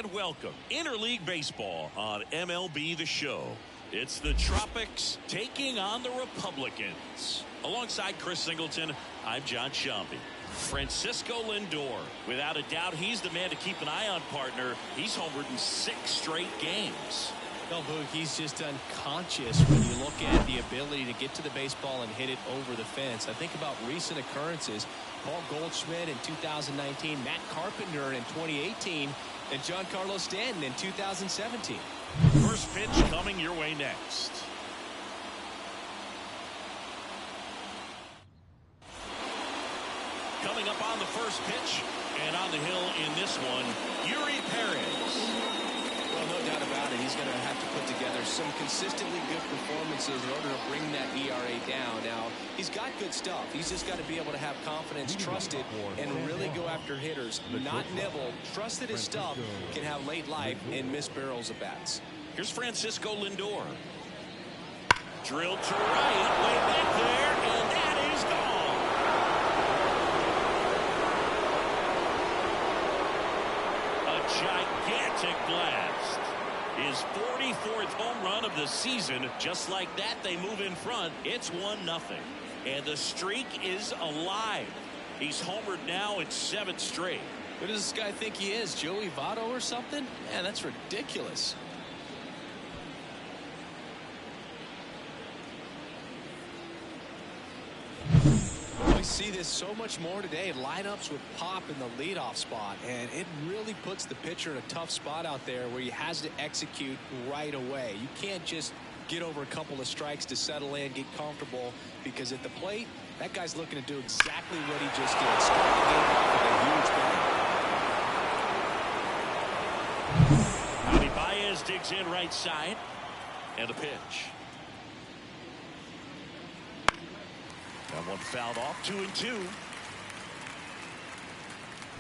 And welcome Interleague Baseball on MLB The Show. It's the Tropics taking on the Republicans. Alongside Chris Singleton, I'm John Shambi. Francisco Lindor, without a doubt, he's the man to keep an eye on, partner. He's homered in 6 straight games. No, Boog, he's just unconscious when you look at the ability to get to the baseball and hit it over the fence. I think about recent occurrences. Paul Goldschmidt in 2019, Matt Carpenter in 2018, and Giancarlo Stanton in 2017. First pitch coming your way next. Coming up on the first pitch, and on the hill in this one, Yuri Perez. Well, no doubt about it. He's going to have to put together some consistently good performances in order to bring that ERA down. Now, he's got good stuff. He's just got to be able to have confidence, trust it, and really go after hitters. Not nibble. Trust that his stuff can have late life and miss barrels of bats. Here's Francisco Lindor. Drilled to right, way back there, and that is gone. A gigantic blast. His 44th home run of the season. Just like that, they move in front. It's 1-0. And the streak is alive. He's homered now in 7 straight. Who does this guy think he is? Joey Votto or something? Man, that's ridiculous. We see this so much more today. Lineups with pop in the leadoff spot, and it really puts the pitcher in a tough spot out there where he has to execute right away. You can't just get over a couple of strikes to settle in, get comfortable, because at the plate, that guy's looking to do exactly what he just did. Start the game off with a huge bang. Javi Baez digs in right side, and the pitch. That one fouled off, 2-2.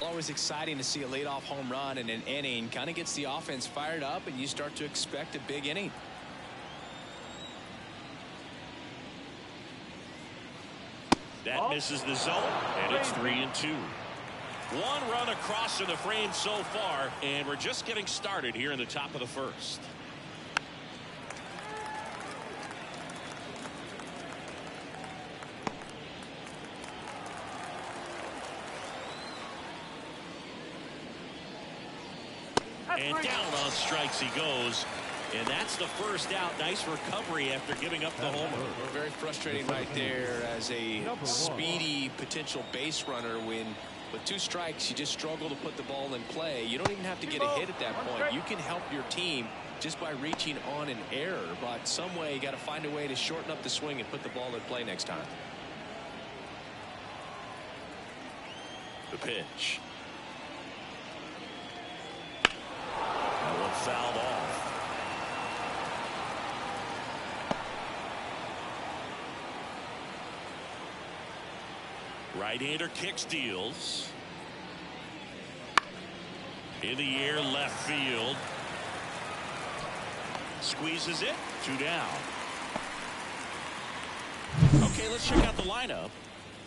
Always exciting to see a leadoff home run in an inning. Kind of gets the offense fired up, and you start to expect a big inning. That misses the zone, and it's 3-2. 1 run across in the frame so far, and we're just getting started here in the top of the first. And down on strikes he goes. And that's the first out. Nice recovery after giving up the homer. Very frustrating right there as a speedy potential base runner when with 2 strikes you just struggle to put the ball in play. You don't even have to get a hit at that point. You can help your team just by reaching on an error. But some way you got to find a way to shorten up the swing and put the ball in play next time. The pitch. That one fouled off. Right-hander kicks, deals. In the air, left field. Squeezes it. 2 down. Okay, let's check out the lineup.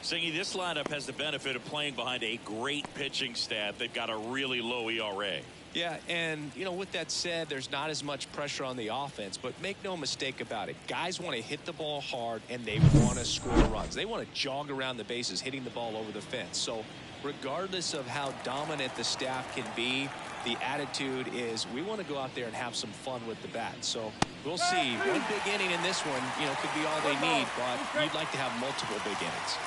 Singy, this lineup has the benefit of playing behind a great pitching staff. They've got a really low ERA. Yeah, and, you know, with that said, there's not as much pressure on the offense, but make no mistake about it. Guys want to hit the ball hard, and they want to score runs. They want to jog around the bases, hitting the ball over the fence. So regardless of how dominant the staff can be, the attitude is we want to go out there and have some fun with the bat. So we'll see. One big inning in this one, you know, could be all they need, but you'd like to have multiple big innings.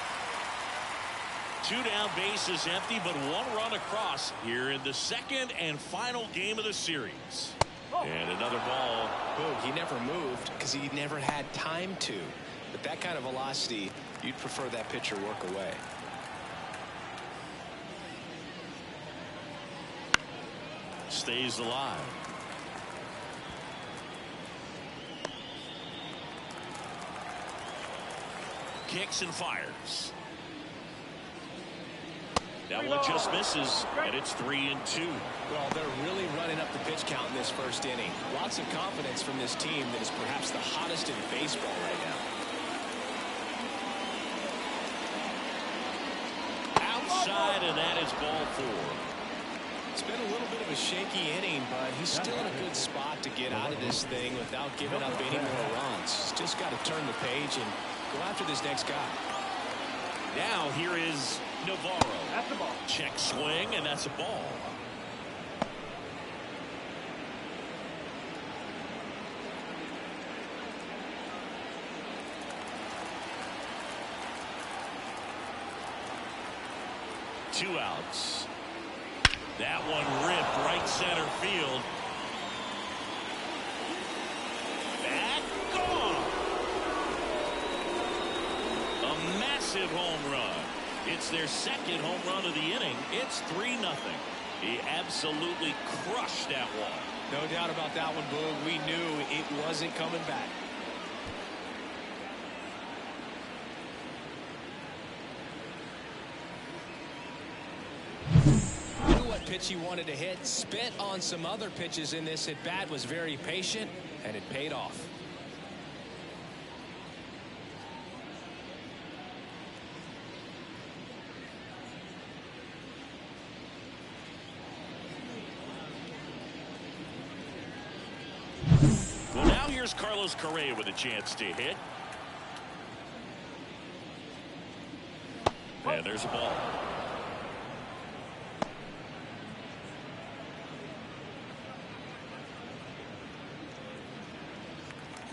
2 down, bases empty, but 1 run across here in the second and final game of the series. And another ball. Boog, he never moved because he never had time to. But that kind of velocity, you'd prefer that pitcher work away. Stays alive. Kicks and fires. That one just misses, and it's 3-2. Well, they're really running up the pitch count in this first inning. Lots of confidence from this team that is perhaps the hottest in baseball right now. Outside, and that is ball 4. It's been a little bit of a shaky inning, but he's still in a good spot to get out of this thing without giving up any more runs. He's just got to turn the page and go after this next guy. Now here is Navarro. That's the ball. Check swing, and that's a ball. Two outs. That one ripped right center field. Back gone. A massive home run. It's their second home run of the inning. It's 3-0. He absolutely crushed that one. No doubt about that one, Boog. We knew it wasn't coming back. Pitch he wanted to hit, spit on some other pitches in this at bat, was very patient, and it paid off. Well, now here's Carlos Correa with a chance to hit. And there's a ball.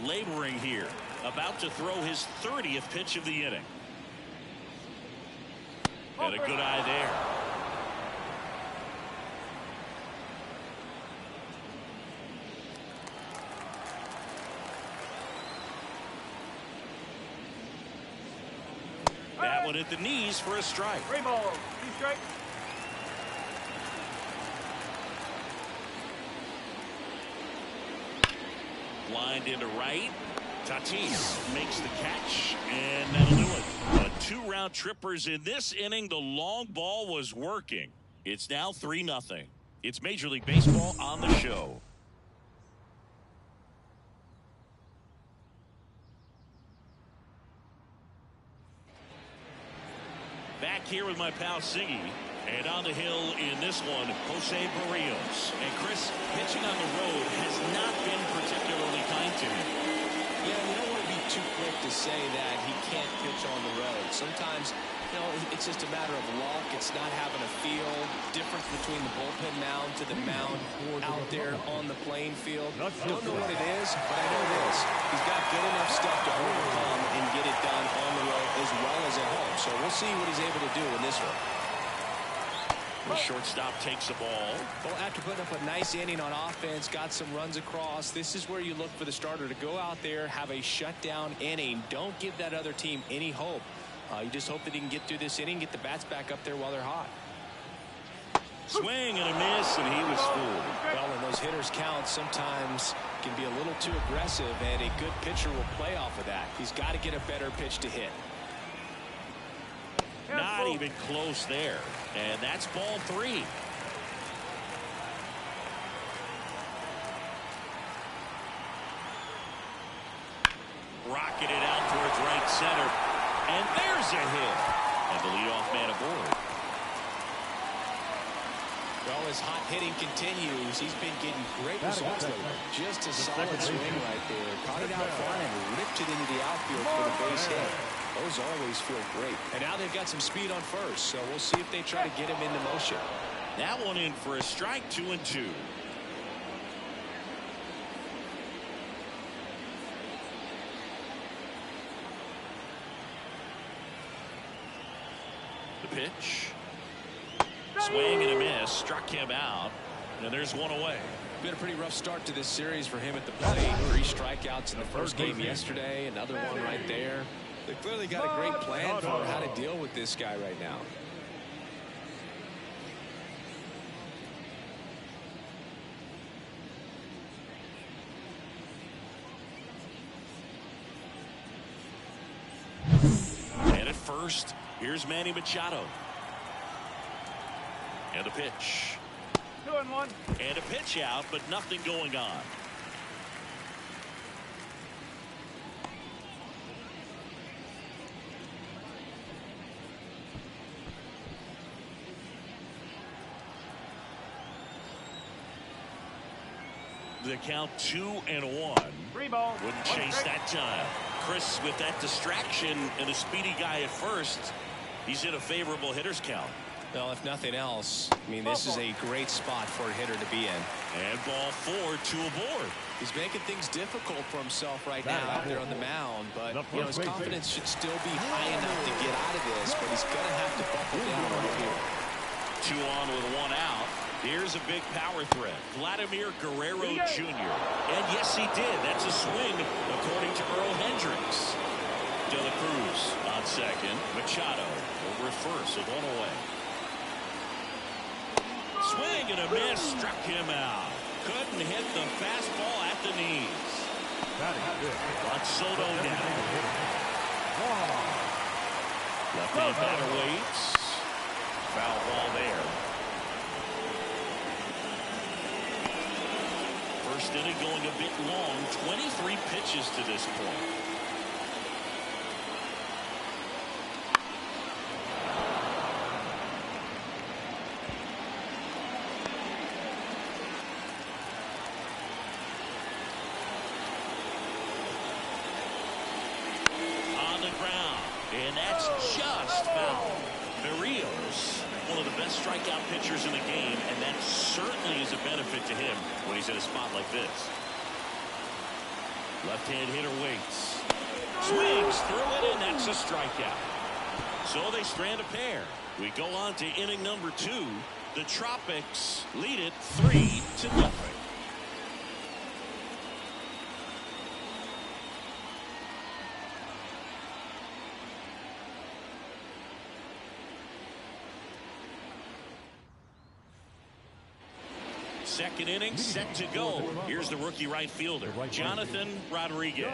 Laboring here, about to throw his 30th pitch of the inning. And a good eye there. That one at the knees for a strike. Three balls. Two strikes. Lined into right. Tatis makes the catch, and that'll do it. But 2 round trippers in this inning. The long ball was working. It's now 3-0. It's Major League Baseball on the show. Back here with my pal Siggy. And on the hill in this one, Jose Barrios. And Chris, pitching on the road has not been particularly kind to him. Yeah, we don't want to be too quick to say that he can't pitch on the road. Sometimes, you know, it's just a matter of luck. It's not having a feel. Difference between the bullpen mound to the mound out there on the playing field. Don't know what it is, but I know this. He's got good enough stuff to overcome and get it done on the road as well as at home. So we'll see what he's able to do in this one. The shortstop takes the ball. Well, after putting up a nice inning on offense, got some runs across, this is where you look for the starter to go out there, have a shutdown inning. Don't give that other team any hope. You just hope that he can get through this inning, get the bats back up there while they're hot. Swing and a miss, and he was fooled. Well, when those hitters count, sometimes can be a little too aggressive, and a good pitcher will play off of that. He's got to get a better pitch to hit. Not even close there. And that's ball 3. Rocketed out towards right center. And there's a hit. And the leadoff man aboard. Well, his hot hitting continues. He's been getting great results lately. Just a solid swing right there. Caught it out front and ripped it into the outfield for the base hit. Those always feel great. And now they've got some speed on first, so we'll see if they try to get him into motion. That one in for a strike, 2-2. The pitch. Swing and a miss. Struck him out. And there's one away. Been a pretty rough start to this series for him at the plate. 3 strikeouts in the first game yesterday. Another one right there. They clearly got a great plan for how to deal with this guy right now. And at first, here's Manny Machado. And a pitch. 2-1. And a pitch out, but nothing going on. The count 2-1. 3 balls. Wouldn't 1 chase strike. that time. Chris, with that distraction and a speedy guy at first, he's in a favorable hitter's count. Well, if nothing else, I mean, this is a great spot for a hitter to be in. And ball 4, 2 aboard. He's making things difficult for himself right now out there on the mound, but you know, his confidence should still be high enough to get out of this, but he's going to have to buckle down right here. 2 on with 1 out. Here's a big power threat. Vladimir Guerrero Jr. And yes, he did. That's a swing, according to Earl Hendricks. De La Cruz on second. Machado over at first with 1 away. Swing and a miss. Struck him out. Couldn't hit the fastball at the knees. On Soto now. Left-hand batter waits. Foul ball there. First inning going a bit long. 23 pitches to this point. On the ground. And that's just foul. Berrios, one of the best strikeout pitchers in the game, and that certainly is a benefit to him when he's in a spot like this. Left-hand hitter waits. Swings through it, and that's a strikeout. So they strand a pair. We go on to inning number 2. The Tropics lead it 3-0. Second inning set to go. Here's the rookie right fielder, Jonathan Rodriguez.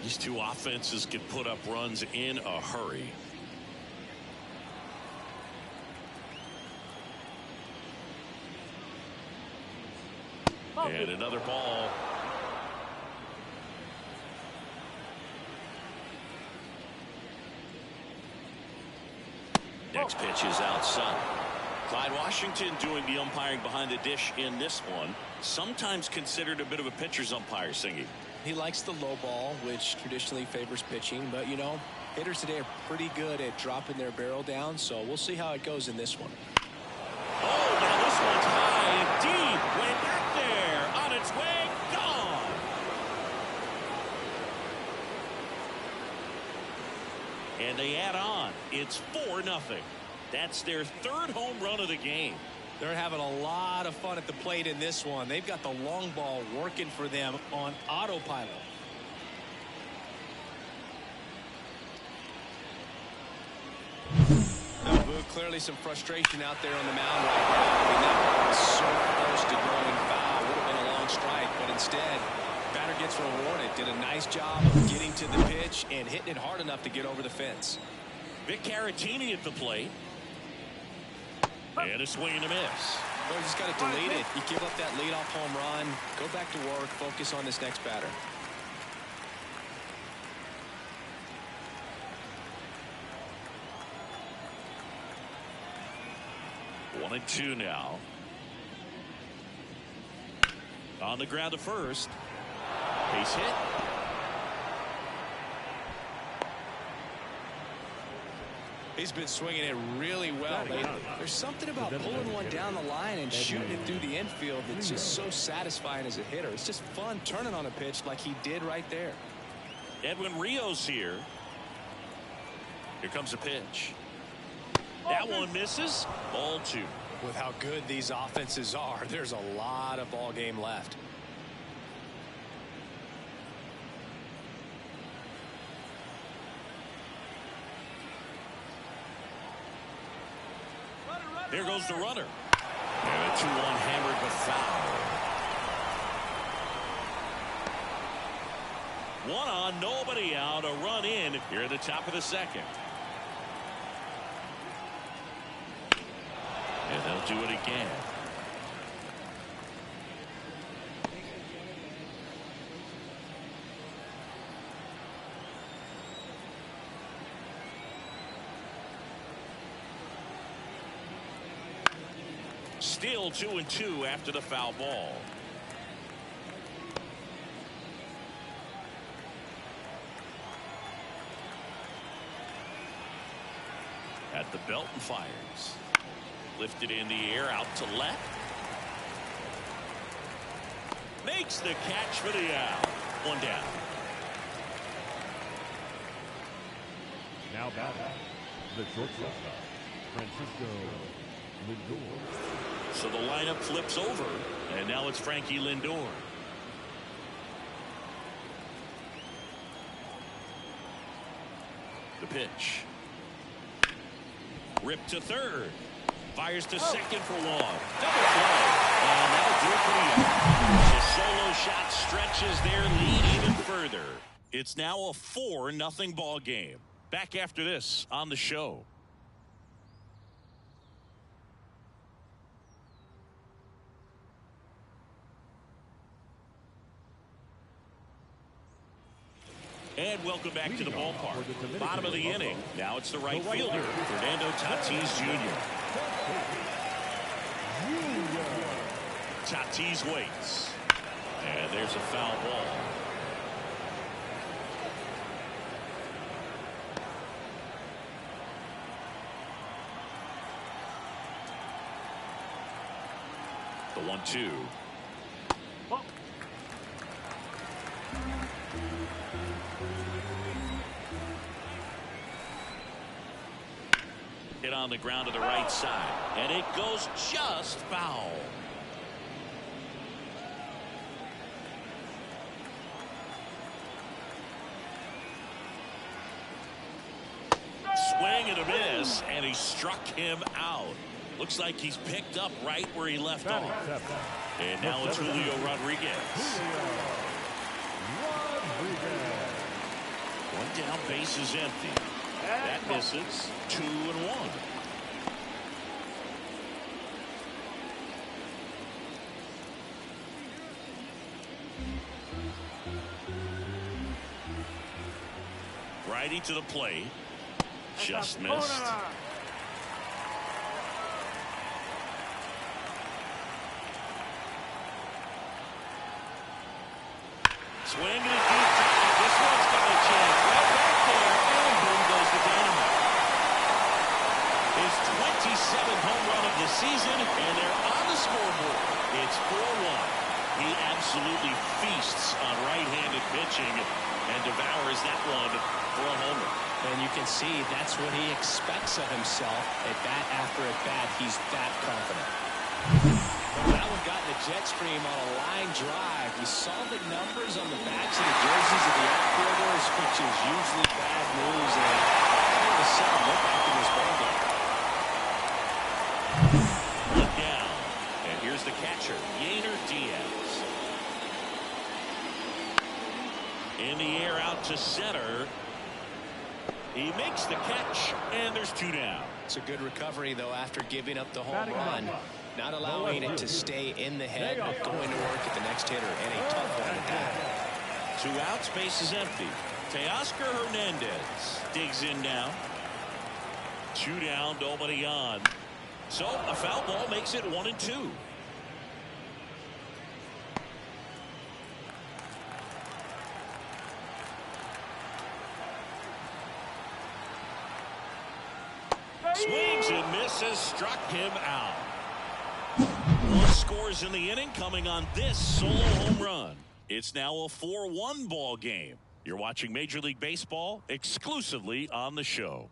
These two offenses can put up runs in a hurry. And another ball. Next pitch is outside. Clyde Washington doing the umpiring behind the dish in this one. Sometimes considered a bit of a pitcher's umpire, Singy. He likes the low ball, which traditionally favors pitching, but you know, hitters today are pretty good at dropping their barrel down, so we'll see how it goes in this one. Oh, now this one's high and deep. Went back there. On its way, gone. And they add on. It's 4-0. That's their 3rd home run of the game. They're having a lot of fun at the plate in this one. They've got the long ball working for them on autopilot. Now, Boo, clearly some frustration out there on the mound right now. I mean, that ball was so close to going foul. Would have been a long strike, but instead, batter gets rewarded. Did a nice job of getting to the pitch and hitting it hard enough to get over the fence. Vic Caratini at the plate. And a swing and a miss. Well, you just got to delete it. You give up that leadoff home run. Go back to work. Focus on this next batter. One and 2 now. On the ground to first. Base hit. He's been swinging it really well lately. There's something about pulling one down the line and shooting it through the infield that's just so satisfying as a hitter. It's just fun turning on a pitch like he did right there. Edwin Rios here. Here comes a pitch. That one misses. Ball 2. With how good these offenses are, there's a lot of ball game left. Here goes the runner. And a 2-1 hammered but foul. 1 on, nobody out. A run in here at the top of the 2nd. And they'll do it again. Still 2-2 after the foul ball. At the belt and fires. Lifted in the air out to left. Makes the catch for the out. One down. Now batting, the shortstop, Francisco Lindor. So the lineup flips over, and now it's Frankie Lindor. The pitch. Ripped to third. Fires to second for one. Double play. And that'll do it for the The solo shot stretches their lead even further. It's now a 4-0 ball game. Back after this on the show. And welcome back to the ballpark. Bottom of the inning. Now it's the right fielder, Fernando Tatis Jr. Tatis waits. And there's a foul ball. The 1-2. Hit on the ground to the right side, and it goes just foul. Swing and a miss, and he struck him out. Looks like he's picked up right where he left off. And now it's Julio Rodriguez. One down, base is empty. That misses. 2-1. Righty to the plate. Just missed. Swing and a deep drive. This one's got a chance. Right back there, and boom goes the dynamite. His 27th home run of the season, and they're on the scoreboard. It's 4-1. He absolutely feasts on right-handed pitching and devours that one for a homer. And you can see that's what he expects of himself. At bat after at bat, he's that confident. That one got in the jet stream on a line drive. You saw the numbers on the backs of the jerseys of the outfielders, which is usually bad news. And all of a sudden, look after this ball game. One down. And here's the catcher, Yainer Diaz. In the air out to center. He makes the catch, and there's 2 down. It's a good recovery, though, after giving up the home run. Not allowing it to stay in the head, but going to work at the next hitter, and a tough one at that. 2 outs, base is empty. Teoscar Hernandez digs in now. 2 down, nobody on. So a foul ball makes it 1-2. Swings and misses, struck him out. 1 scores in the inning coming on this solo home run. It's now a 4-1 ball game. You're watching Major League Baseball exclusively on the show.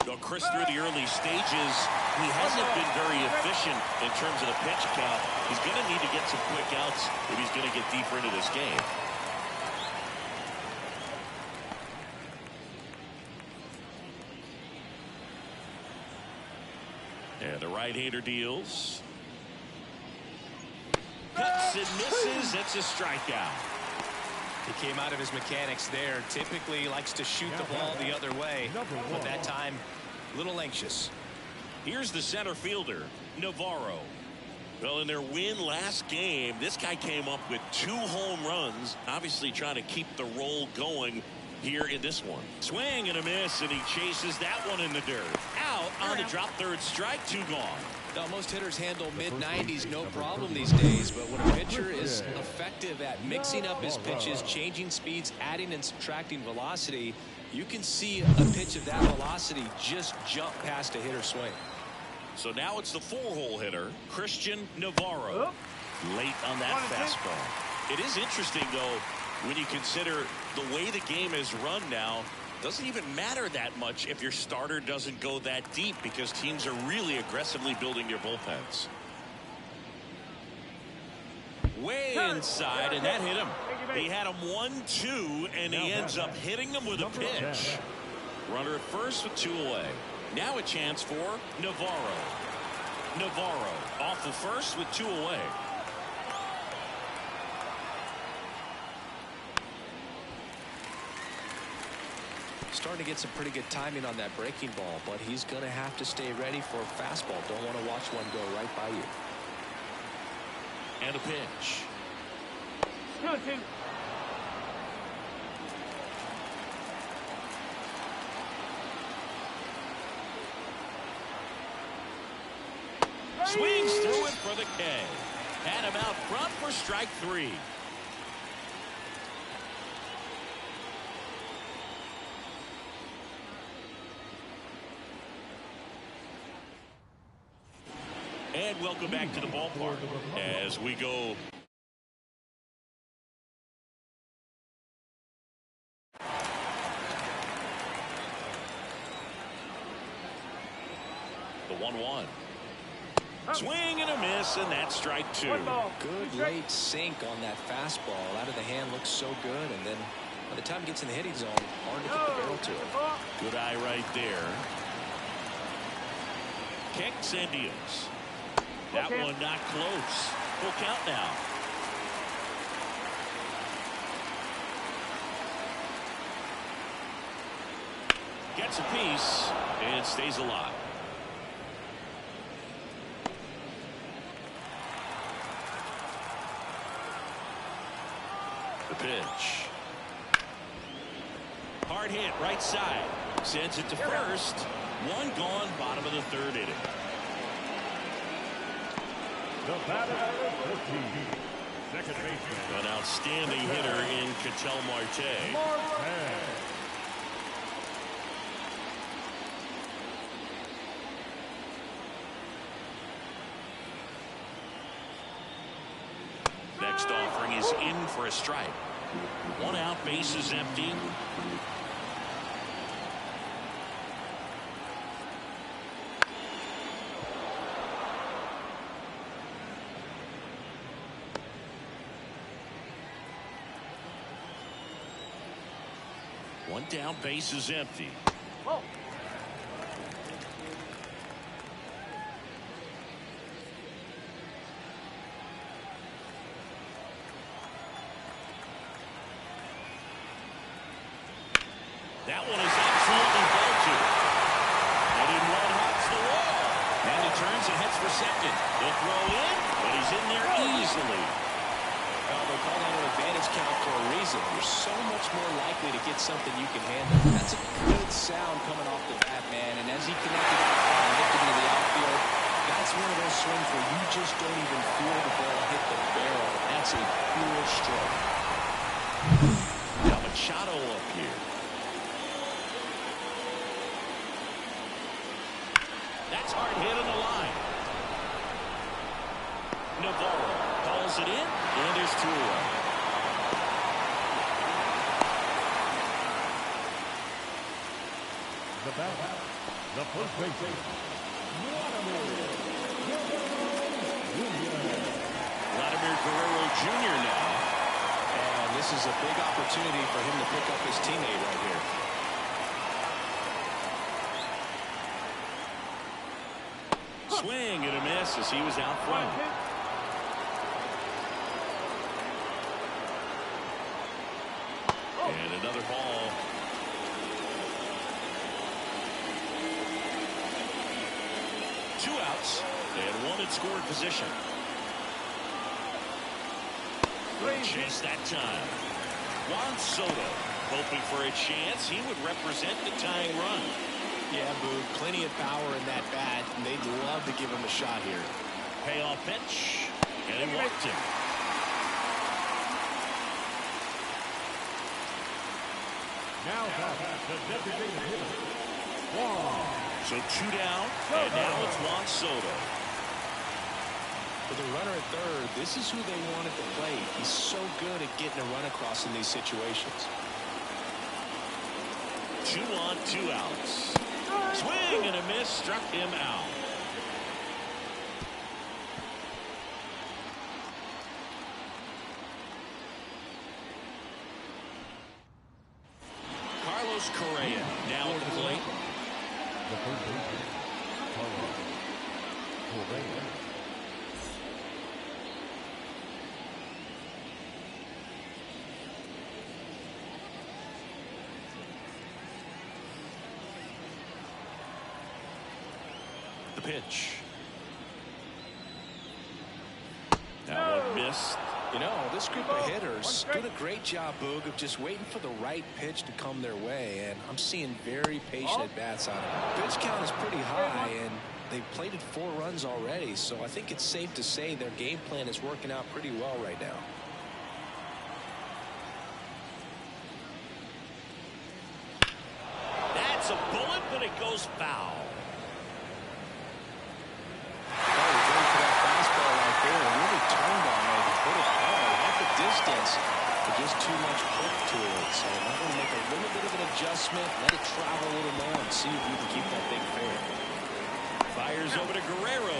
Well, Chris, through the early stages, he hasn't been very efficient in terms of the pitch count. He's going to need to get some quick outs if he's going to get deeper into this game. And the right-hander deals. Cuts and misses. It's a strikeout. He came out of his mechanics there. Typically he likes to shoot the ball the other way, but that time a little anxious. Here's the center fielder, Navarro. Well, in their win last game, this guy came up with 2 home runs, obviously trying to keep the roll going here in this one. Swing and a miss, and he chases that one in the dirt. Out on the drop third strike, 2 gone. Now, most hitters handle mid-90s no problem these days, but when a pitcher is effective at mixing up his pitches, changing speeds, adding and subtracting velocity, you can see a pitch of that velocity just jump past a hitter's swing. So now it's the 4-hole hitter, Christian Navarro. Late on that fastball. It is interesting, though, when you consider the way the game is run now. Doesn't even matter that much if your starter doesn't go that deep, because teams are really aggressively building their bullpens. Way inside, and that hit him. He had him 1-2, and he ends up hitting him with a pitch. Runner at first with 2 away. Now a chance for Navarro. Navarro off the first with 2 away. Starting to get some pretty good timing on that breaking ball, but he's going to have to stay ready for a fastball. Don't want to watch one go right by you. And a pitch. 2-2. Swings through it for the K. Had him out front for strike 3. And welcome back to the ballpark as we go. The 1-1. Swing and a miss, and that's strike 2. Good late sink on that fastball. Out of the hand looks so good, and then by the time it gets in the hitting zone, hard to get the barrel to it. Good eye right there. Kicks and deals. That one not close. Full count now. Gets a piece and stays alive. The pitch. Hard hit right side. Sends it to first. 1 gone, bottom of the 3rd inning. The batter, 14, second baseman. An outstanding hitter in Ketel Marte. Next offering is in for a strike. 1 out, bases empty. One down, base is empty. Whoa. That one is absolutely bolted. And in one hops the wall. And he turns and heads for second. They'll throw in, but he's in there easily. They call that an advantage count for a reason. You're so much more likely to get something you can handle. That's a good sound coming off the bat, man. And as he connected and lifted into the outfield, that's one of those swings where you just don't even feel the ball hit the barrel. That's a pure stroke. Now Machado up here. That's hard hit on the line. Navarro calls it in, and there's 2 away. The batter, The first baseman, Vladimir Guerrero Jr. now. And this is a big opportunity for him to pick up his teammate right here. Swing and a miss as he was out front. And another ball. Two outs and one in scoring position. Chase that time. Juan Soto hoping for a chance. He would represent the tying run. Yeah, Boog, plenty of power in that bat, and they'd love to give him a shot here. Payoff pitch, and he walked him. now the designated hitter, Juan. So two down, and now it's Juan Soto. For the runner at third, this is who they want at the plate. He's so good at getting a run across in these situations. 2 on, 2 outs. Swing and a miss, struck him out. Carlos Correa now at the plate. The first baseman, Carlos Correa. The pitch. That one missed. You know, this group of hitters did a great job, Boog, of just waiting for the right pitch to come their way, and I'm seeing very patient at-bats out of them. Pitch count is pretty high, and they've plated 4 runs already, so I think it's safe to say their game plan is working out pretty well right now. That's a bullet, but it goes foul. Distance, but just too much hook to it. So I'm going to make a little bit of an adjustment, let it travel a little more, and see if we can keep that thing fair. Fires over to Guerrero,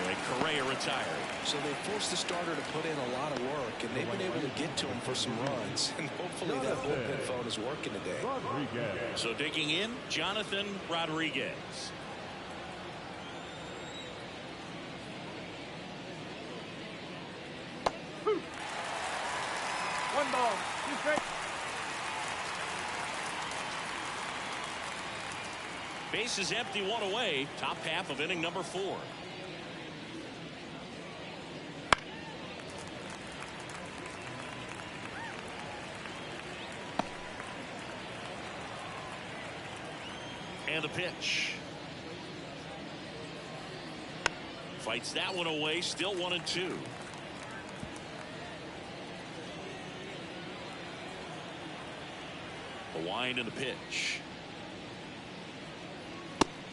and Correa retired. So they forced the starter to put in a lot of work, and they've been able to get to him for some runs. And hopefully that bullpen phone is working today. Rodriguez. So digging in, Jonathan Rodriguez. One ball. You straight. Base is empty, 1 away. Top half of inning number 4. And the pitch. Fights that one away, still 1-2. The wind and the pitch.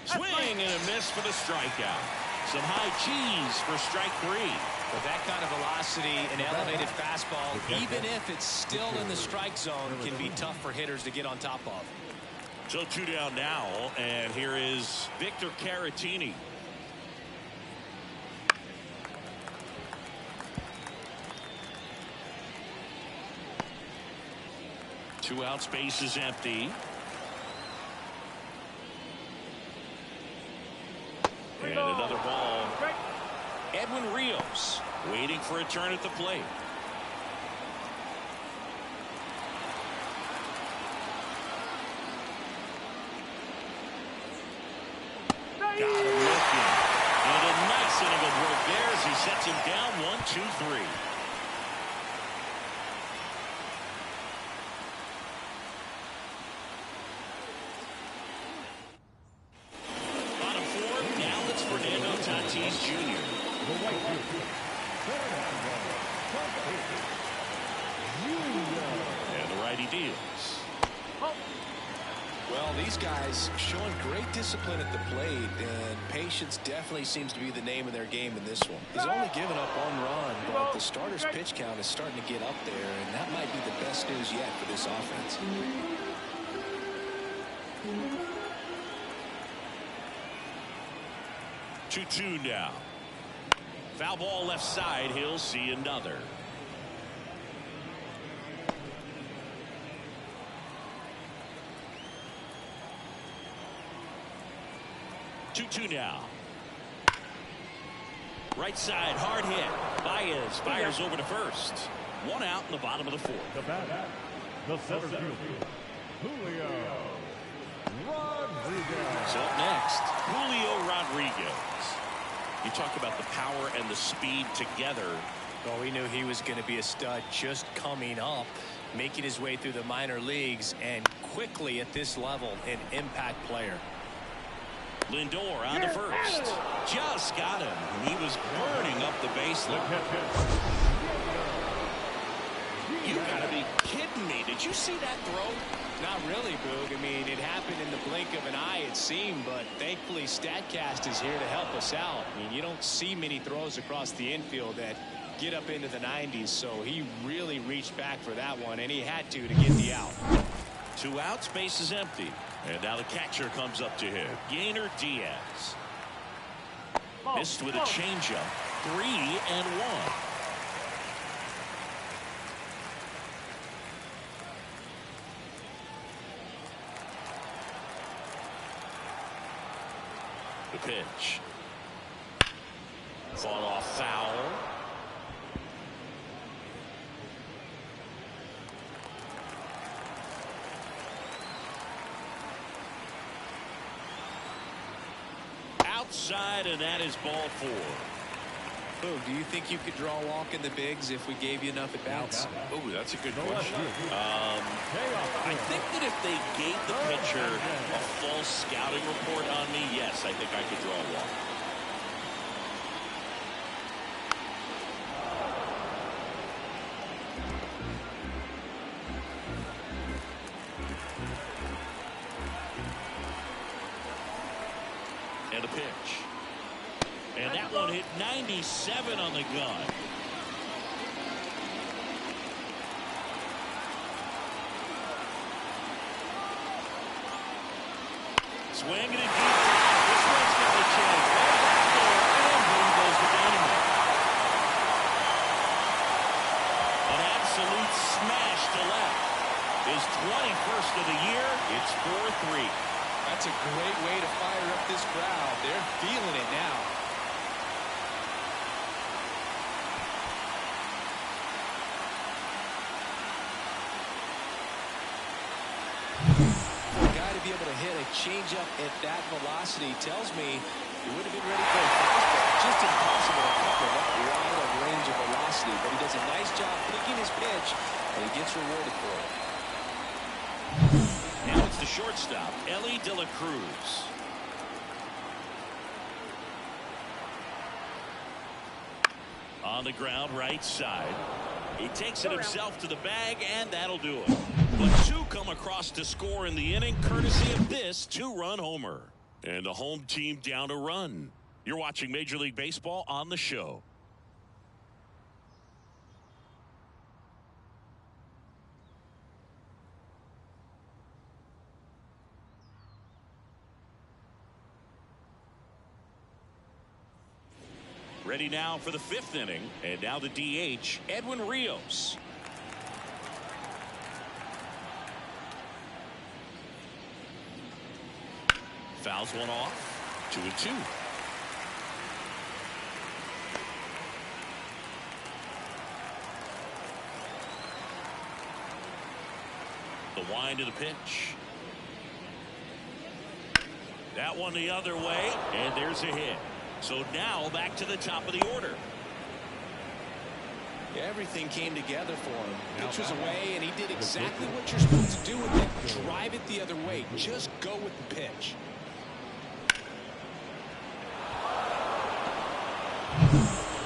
Swing and a miss for the strikeout. Some high cheese for strike 3. With that kind of velocity, an elevated fastball, even if it's still in the strike zone, can be tough for hitters to get on top of. So 2 down now, and here is Victor Caratini. Two out, space is empty. And another ball. Edwin Rios waiting for a turn at the plate. Got him looking. And a nice inning of work there as he sets him down 1-2-3. And the righty deals. Well, these guys showing great discipline at the plate, and patience definitely seems to be the name of their game in this one. He's only given up 1 run, but the starter's pitch count is starting to get up there, and that might be the best news yet for this offense. 2-2 now. Foul ball left side. He'll see another. Two now. Right side, hard hit. Baez fires over to first. One out in the bottom of the fourth. The batter, the center fielder, Julio Rodriguez. So up next, Julio Rodriguez. You talk about the power and the speed together. Well, we knew he was going to be a stud just coming up, making his way through the minor leagues, and quickly at this level, an impact player. Lindor on to first. Just got him. He was burning up the baseline. You gotta be kidding me. Did you see that throw? Not really, Boog. I mean, it happened in the blink of an eye, it seemed, but thankfully StatCast is here to help us out. I mean, you don't see many throws across the infield that get up into the 90s, so he really reached back for that one, and he had to get the out. 2 outs, base is empty. And now the catcher comes up to him. Yainer Diaz. Missed with a changeup. 3-1. The pitch. Fought off foul. Outside, and that is ball 4. Boog, do you think you could draw a walk in the bigs if we gave you enough at bats? Oh, that's a good question. I think that if they gave the pitcher a full scouting report on me, yes, I think I could draw a walk. And a pitch. And that one hit 97 on the gun. Swinging it deep. This one's got a chance. And boom goes the dynamite. An absolute smash to left. His 21st of the year. It's 4-3. That's a great way to fire up this crowd. They're feeling it now. For a guy to be able to hit a changeup at that velocity tells me he would have been ready for a fastball. Just impossible to cover that wide of range of velocity. But he does a nice job picking his pitch, and he gets rewarded for it. Now it's the shortstop, Ellie De La Cruz. On the ground, right side. He takes it himself to the bag, and that'll do it. But 2 come across to score in the inning, courtesy of this 2-run homer. And the home team down a run. You're watching Major League Baseball on the show. Ready now for the 5th inning. And now the DH, Edwin Rios. Fouls one off. 2-2. The wind of the pitch. That one the other way. And there's a hit. So now back to the top of the order. Everything came together for him. Pitch was away, and he did exactly what you're supposed to do with it. Drive it the other way. Just go with the pitch.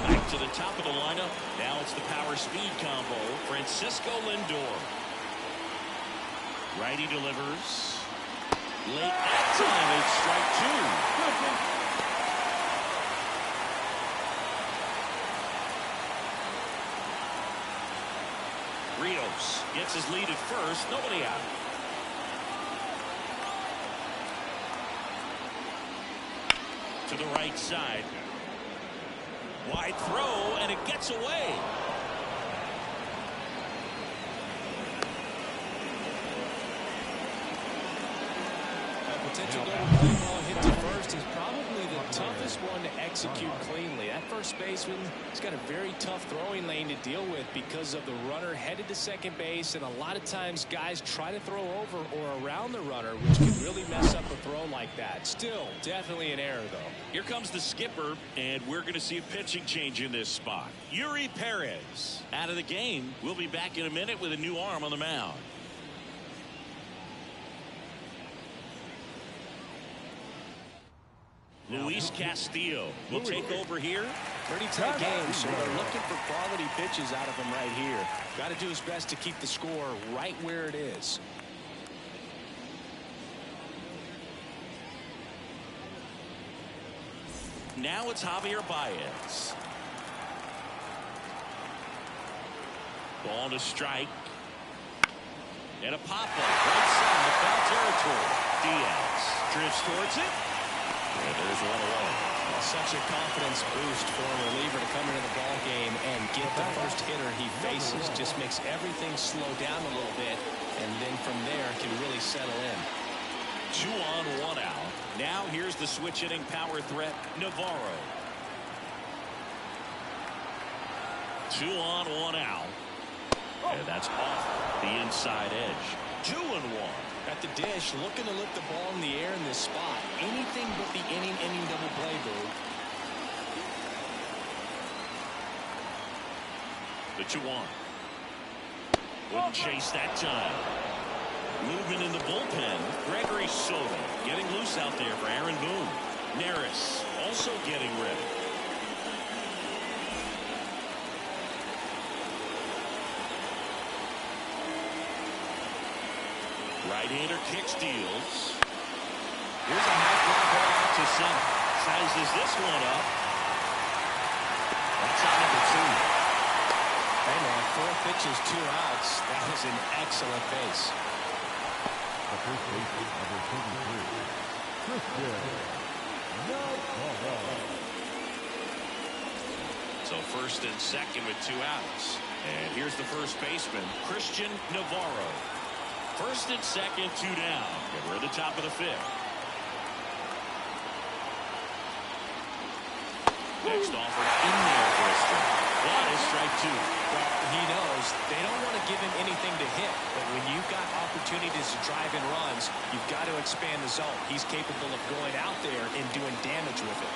Back to the top of the lineup. Now it's the power speed combo. Francisco Lindor. Righty delivers. Late that time, it's strike 2. Rios gets his lead at first. Nobody out. To to the right side. Wide throw, and it gets away. Potential double play ball hit to first is probably the toughest one to execute cleanly. That first baseman has got a very tough throwing lane to deal with because of the runner headed to second base, and a lot of times guys try to throw over or around the runner, which can really mess up a throw like that. Still, definitely an error, though. Here comes the skipper, and we're going to see a pitching change in this spot. Yuri Perez out of the game. We'll be back in a minute with a new arm on the mound. Luis Castillo will take over here. Pretty tight game, so they're looking for quality pitches out of him right here. Got to do his best to keep the score right where it is. Now it's Javier Baez. Ball to strike. And a pop-up right side, foul territory. Diaz drifts towards it. And there's one away. Such a confidence boost for a reliever to come into the ball game and get the first hitter he faces. Just makes everything slow down a little bit, and then from there can really settle in. 2 on, 1 out. Now here's the switch hitting power threat, Navarro. 2 on, 1 out. And that's off the inside edge. 2 and 1. At the dish, looking to lift the ball in the air in this spot. Anything but the inning double play move. The 2-1. Wouldn't chase that time. Movement in the bullpen. Gregory Soto getting loose out there for Aaron Boone. Neris also getting ready. Right-hander kick steals. Here's a high fly ball out to center. Sizes this one up. That's out number 2. Hey man, 4 pitches, 2 outs. That was an excellent base. The first baseman, number 23, Christian Navarro. So first and second with 2 outs. And here's the first baseman, Christian Navarro. First and second, 2 down. And we're at the top of the 5th. Next offer in there for a strike. That is strike 2. Well, he knows they don't want to give him anything to hit, but when you've got opportunities to drive in runs, you've got to expand the zone. He's capable of going out there and doing damage with it.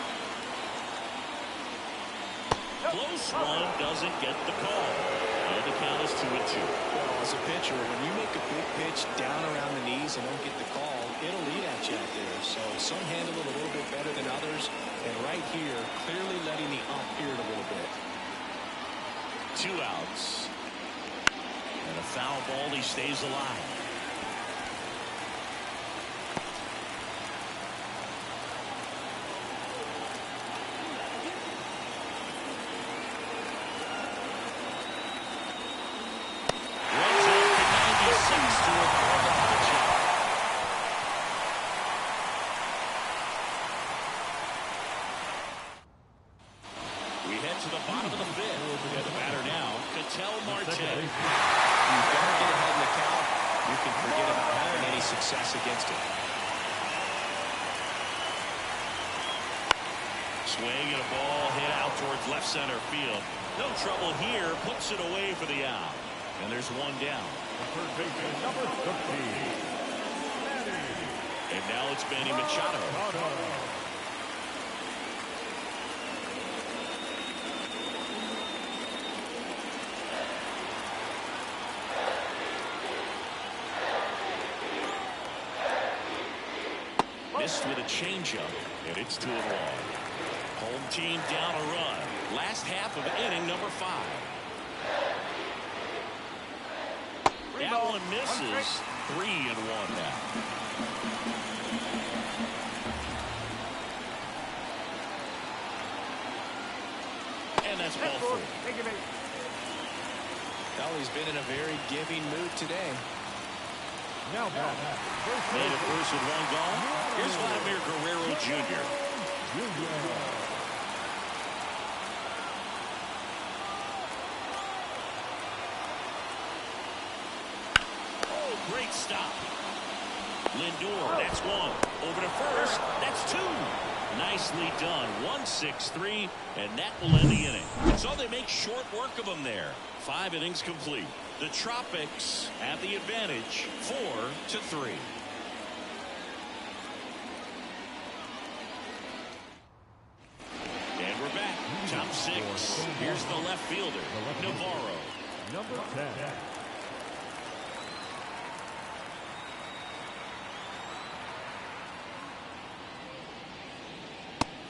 Close one, doesn't get the call. And the count is 2-2. Well, as a pitcher, when you make a big pitch down around the knees and don't get the call, it'll eat at you out there. So some handle it a little bit better than others. And right here, clearly letting the ump hear it a little bit. 2 outs. And a foul ball, he stays alive. Swing and a ball hit out towards left center field. No trouble here. Puts it away for the out. And there's 1 down. Third baseman, number 13. And now it's Manny Machado. Missed with a changeup, and it's 2-1. Home team down a run. Last half of inning number 5. That one misses. 3-1 now. And that's ball 4. Well, he's been in a very giving mood today. Now back. Made it first with 1 gone. Here's Vladimir Guerrero Jr. Great stop. Lindor, that's one. Over to first, that's two. Nicely done. 1-6-3, and that will end the inning. So they make short work of them there. 5 innings complete. The Tropics have the advantage, 4-3. And we're back. Top 6. Here's the left fielder, Navarro. Number 10.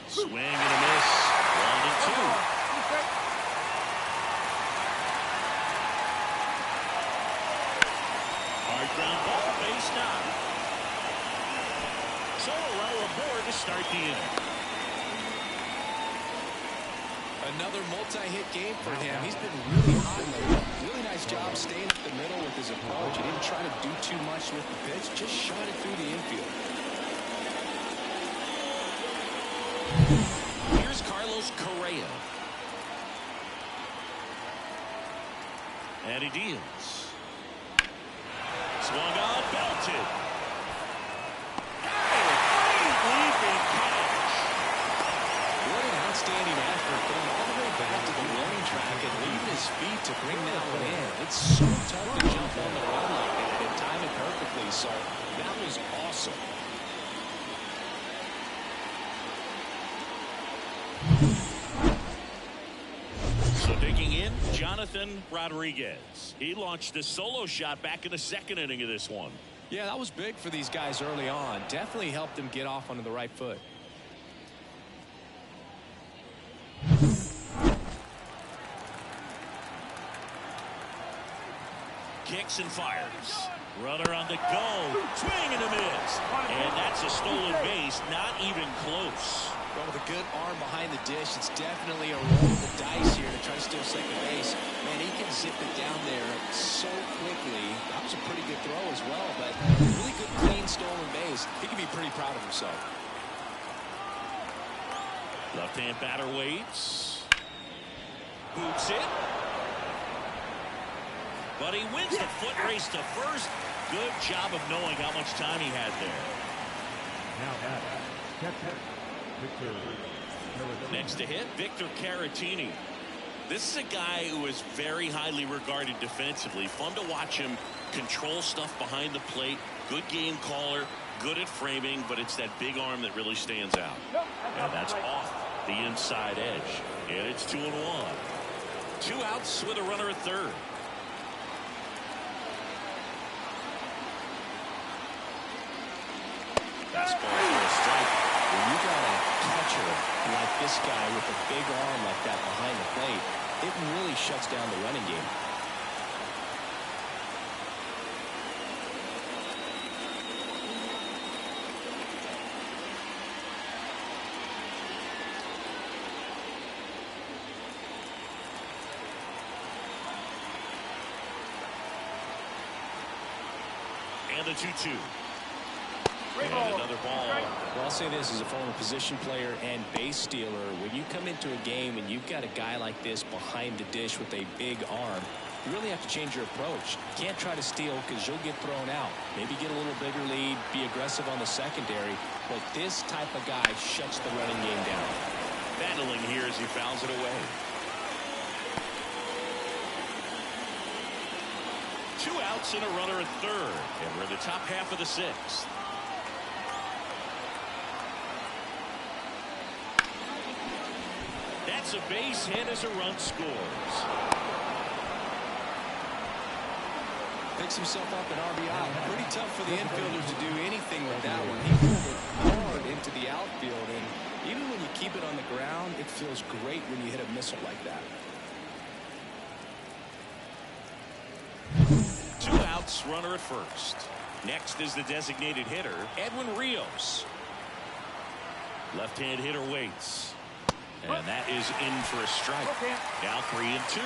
Swing and a miss. 1-2. Hard ground ball, base knock. So a runner aboard to start the inning. Another multi-hit game for him. He's been really hot lately. Really nice job staying at the middle with his approach. He didn't try to do too much with the pitch. Just shot it through the infield. Here's Carlos Correa. And he deals. Swung on, belted. Great leaping catch. What an outstanding effort, going all the way back to the warning track and leaving his feet to bring that one in. It's so tough to jump on the run like that and time it perfectly. So that was awesome. So digging in, Jonathan Rodriguez. He launched a solo shot back in the 2nd inning of this one. Yeah, that was big for these guys early on. Definitely helped them get off onto the right foot. Kicks and fires. Runner on the go. Swing and a miss. And that's a stolen base. Not even close. But with a good arm behind the dish, it's definitely a roll of the dice here to try to steal second base. Man, he can zip it down there so quickly. That was a pretty good throw as well, but really good, clean, stolen base. He can be pretty proud of himself. Left-hand batter waits. Boots it. But he wins the foot race to first. Good job of knowing how much time he had there. Now batter, catcher, Victor Caratini. Next to hit, Victor Caratini. This is a guy who is very highly regarded defensively. Fun to watch him control stuff behind the plate. Good game caller, good at framing, but it's that big arm that really stands out. And that's off the inside edge. And it's 2-1. 2 outs with a runner at third. Fastball for a strike. When you got a catcher like this guy with a big arm like that behind the plate, it really shuts down the running game. And the 2-2. And another ball. Well, I'll say this as a former position player and base stealer. When you come into a game and you've got a guy like this behind the dish with a big arm, you really have to change your approach. You can't try to steal because you'll get thrown out. Maybe get a little bigger lead, be aggressive on the secondary. But this type of guy shuts the running game down. Battling here as he fouls it away. 2 outs and a runner at third. And we're in the top half of the 6th. That's a base hit as a run scores. Picks himself up an RBI. Pretty tough for the infielders to do anything with that one. He pulled it hard into the outfield, and even when you keep it on the ground, it feels great when you hit a missile like that. 2 outs, runner at first. Next is the designated hitter, Edwin Rios. Left-hand hitter waits. And that is in for a strike. Now 3-2.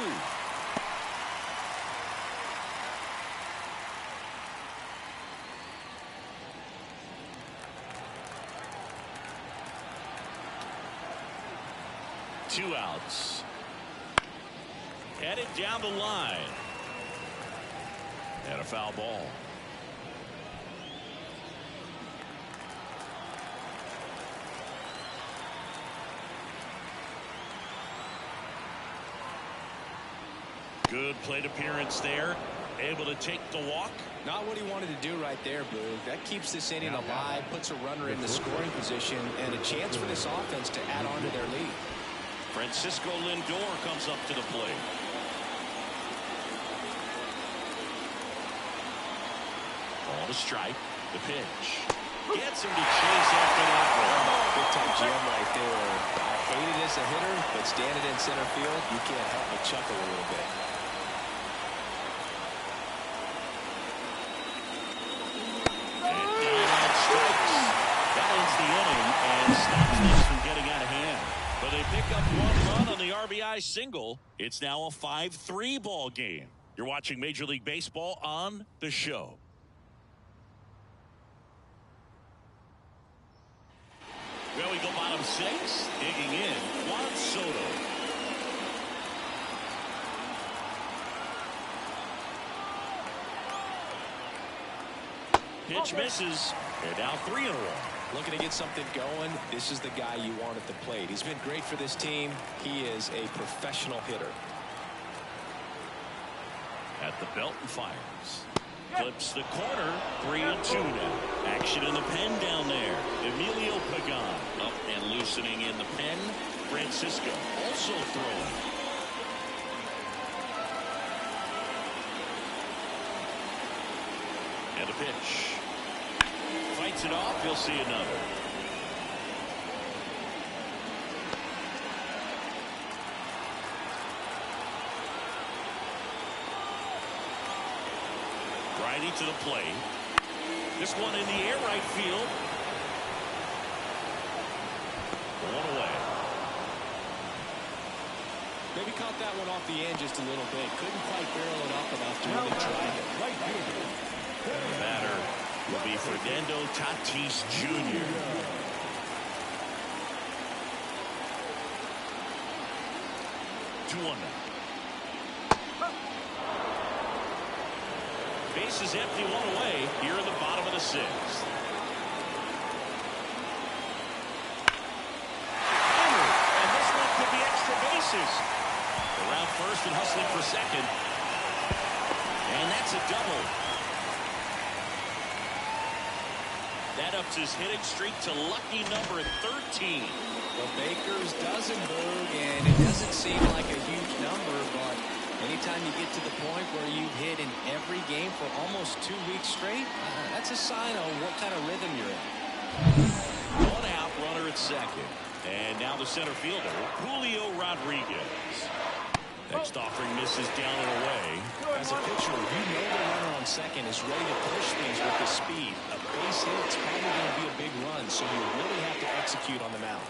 Two outs. Headed down the line. And a foul ball. Good plate appearance there. Able to take the walk. Not what he wanted to do right there, Boog. That keeps this inning alive, puts a runner in the scoring position, and a chance for this offense to add on to their lead. Francisco Lindor comes up to the plate. Ball to strike. The pitch. Gets him to chase after that one. Big time jam right there. I hate it as a hitter, but standing in center field, you can't help but chuckle a little bit. They pick up one run on the RBI single. It's now a 5-3 ball game. You're watching Major League Baseball on the show. Well, we go bottom 6. Digging in, Juan Soto. Pitch misses. They're now 3 in a row. Looking to get something going. This is the guy you want at the plate. He's been great for this team. He is a professional hitter. At the belt and fires. Flips the corner. 3-2 now. Action in the pen down there. Emilio Pagan up and loosening in the pen. Francisco also throwing. And a pitch. Fights it off. You'll see another. Righty to the plate. This one in the air, right field. One away. Maybe caught that one off the end just a little bit. Couldn't quite barrel it up enough to really drive it. Right fielder. The batter will be Fernando Tatis Jr. Two-one now. Base is empty, one away here in the bottom of the 6th. And this one could be extra bases. Around first and hustling for second. And that's a double. That ups his hitting streak to lucky number 13. The Baker's dozen, Boog, and it doesn't seem like a huge number, but anytime you get to the point where you've hit in every game for almost 2 weeks straight, that's a sign of what kind of rhythm you're in. One out, runner at second. And now the center fielder, Julio Rodriguez. Next offering misses down and away. As a pitcher, you know the runner on second is ready to push things with the speed. A base hit's probably going to be a big run, so you really have to execute on the mound.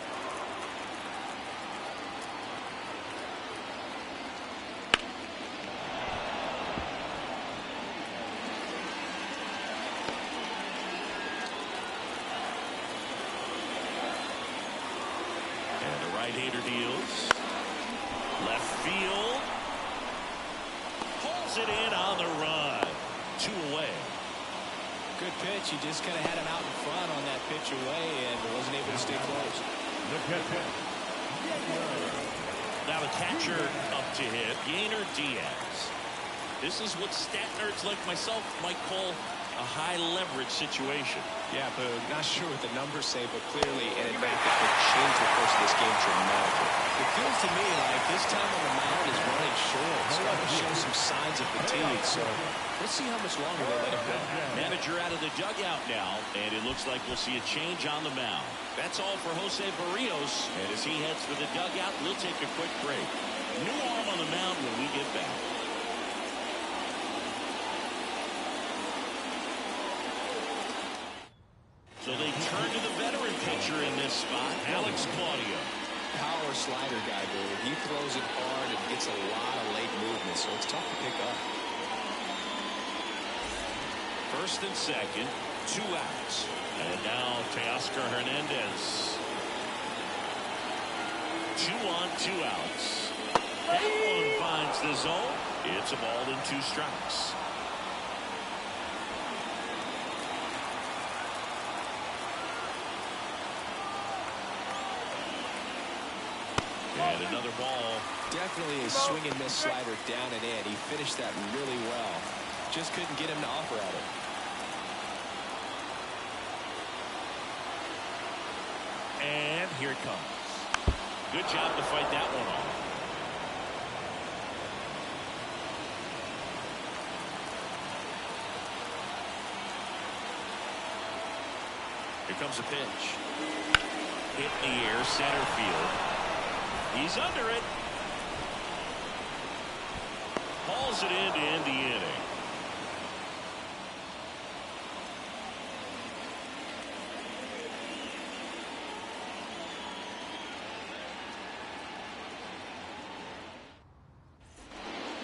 And the right-hander deals. Left field. Pulls it in on the run. 2 away. Good pitch. He just kind of had him out in front on that pitch away and wasn't able to stay close. The catcher. Now the catcher up to hit, Yainer Diaz. This is what stat nerds like myself might call a high leverage situation. Yeah, but not sure what the numbers say, but clearly an advantage that could change the course of this game dramatically. It feels to me like this time on the mound is running short, starting to show some signs of fatigue. So let's see how much longer they let him go. Manager out of the dugout now, and it looks like we'll see a change on the mound. That's all for Jose Barrios, and as he heads for the dugout, we'll take a quick break. New arm on the mound when we get back. So they turn to the veteran pitcher in this spot, Alex Claudio. Power slider guy, dude. He throws it hard and gets a lot of late movement, so it's tough to pick up. First and second, 2 outs. And now Teoscar Hernandez. 2 on, 2 outs. That one finds the zone. It's a ball and 2 strikes. And another ball Definitely a swing and miss slider down and in. He finished that really well. Just couldn't get him to offer at it. And here it comes. Good job to fight that one off. Here comes a pitch. Hit in the air, center field. He's under it. Hauls it in to end the inning.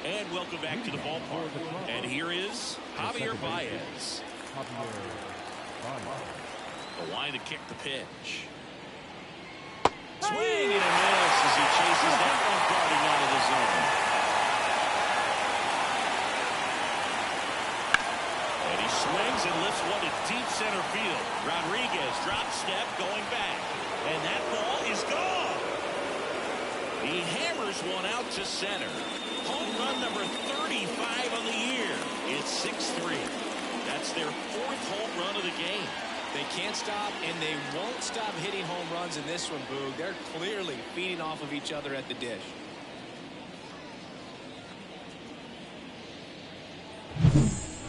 And welcome back to the ballpark. And here is Javier Baez. The line to kick the pitch. Swing and a miss as he chases that one darting out of the zone. And he swings and lifts one to deep center field. Rodriguez drop step going back. And that ball is gone. He hammers one out to center. Home run number 35 on the year. It's 6-3. That's their 4th home run of the game. They can't stop, and they won't stop hitting home runs in this one, Boog. They're clearly feeding off of each other at the dish.